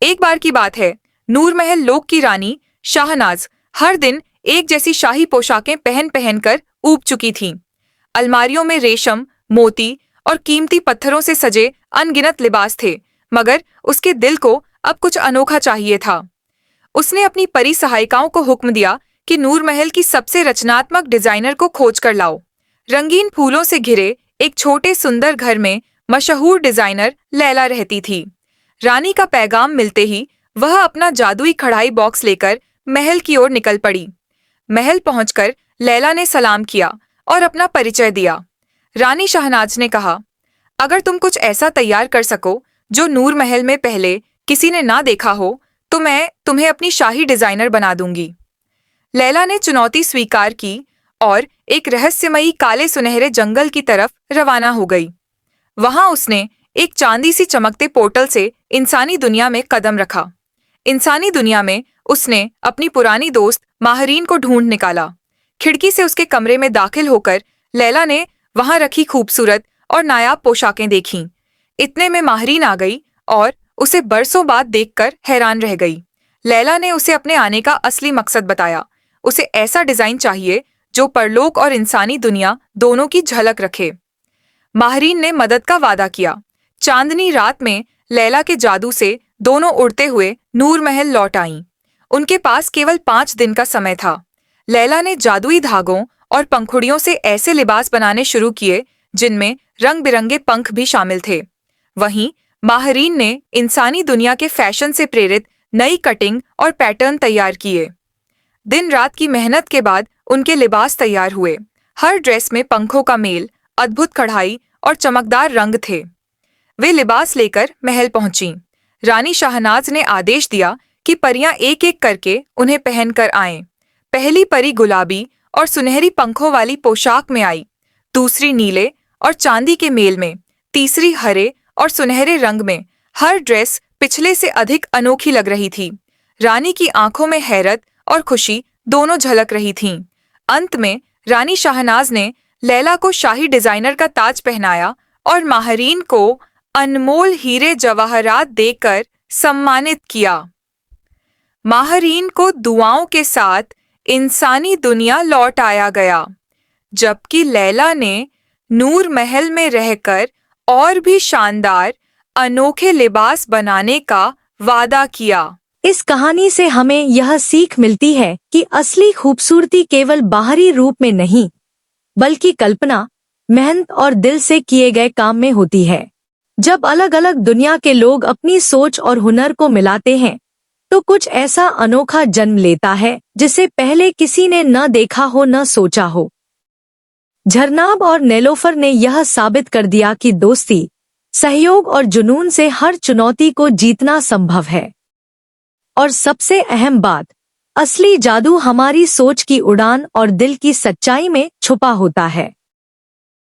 एक बार की बात है, नूरमहल लोक की रानी शाहनाज हर दिन एक जैसी शाही पोशाकें पहन पहन कर ऊब चुकी थीं। अलमारियों में रेशम, मोती और कीमती पत्थरों से सजे अनगिनत लिबास थे, मगर उसके दिल को अब कुछ अनोखा चाहिए था। उसने अपनी परी सहायिकाओं को हुक्म दिया कि नूरमहल की सबसे रचनात्मक डिजाइनर को खोज कर लाओ। रंगीन फूलों से घिरे एक छोटे सुंदर घर में मशहूर डिजाइनर लैला रहती थी। रानी का पैगाम मिलते ही वह अपना जादुई कढ़ाई बॉक्स लेकर महल की ओर निकल पड़ी। महल पहुंचकर लैला ने सलाम किया और अपना परिचय दिया। रानी शहनाज ने कहा, अगर तुम कुछ ऐसा तैयार कर सको जो नूर महल में पहले किसी ने ना देखा हो, तो मैं तुम्हें अपनी शाही डिजाइनर बना दूंगी। लैला ने चुनौती स्वीकार की और एक रहस्यमयी काले सुनहरे जंगल की तरफ रवाना हो गई। वहां उसने एक चांदी सी चमकते पोर्टल से इंसानी दुनिया में कदम रखा। इंसानी दुनिया में उसने अपनी पुरानी दोस्त माहरीन को ढूंढ निकाला। खिड़की से उसके कमरे में दाखिल होकर लैला ने वहां रखी खूबसूरत और नायाब पोशाकें देखीं। इतने में माहरीन आ गई और उसे बरसों बाद देखकर हैरान रह गई। लैला ने उसे अपने आने का असली मकसद बताया। उसे ऐसा डिजाइन चाहिए जो परलोक और इंसानी दुनिया दोनों की झलक रखे। माहरीन ने मदद का वादा किया। चांदनी रात में लैला के जादू से दोनों उड़ते हुए नूर महल लौट आईं। उनके पास केवल 5 दिन का समय था। लैला ने जादुई धागों और पंखुड़ियों से ऐसे लिबास बनाने शुरू किए जिनमें रंग बिरंगे पंख भी शामिल थे। वहीं माहरीन ने इंसानी दुनिया के फैशन से प्रेरित नई कटिंग और पैटर्न तैयार किए। दिन रात की मेहनत के बाद उनके लिबास तैयार हुए। हर ड्रेस में पंखों का मेल, अद्भुत कढ़ाई और चमकदार रंग थे। वे लिबास लेकर महल पहुंची। रानी शाहनाज ने आदेश दिया कि परियां एक एक करके उन्हें पहनकर आएं। पहली परी गुलाबी और सुनहरी पंखों वाली पोशाक में आई, दूसरी नीले और चांदी के मेल में, तीसरी हरे और सुनहरे रंग में। हर ड्रेस पिछले से अधिक अनोखी लग रही थी। रानी की आंखों में हैरत और खुशी दोनों झलक रही थीं। अंत में रानी शाहनाज ने लैला को शाही डिजाइनर का ताज पहनाया और माहरीन को अनमोल हीरे जवाहरात देकर सम्मानित किया। माहरीन को दुआओं के साथ इंसानी दुनिया लौट आया गया, जबकि लैला ने नूर महल में रहकर और भी शानदार अनोखे लिबास बनाने का वादा किया। इस कहानी से हमें यह सीख मिलती है कि असली खूबसूरती केवल बाहरी रूप में नहीं, बल्कि कल्पना, मेहनत और दिल से किए गए काम में होती है। जब अलग अलग दुनिया के लोग अपनी सोच और हुनर को मिलाते हैं, तो कुछ ऐसा अनोखा जन्म लेता है जिसे पहले किसी ने न देखा हो, न सोचा हो। झरनाब और नेलोफर ने यह साबित कर दिया कि दोस्ती, सहयोग और जुनून से हर चुनौती को जीतना संभव है। और सबसे अहम बात, असली जादू हमारी सोच की उड़ान और दिल की सच्चाई में छुपा होता है।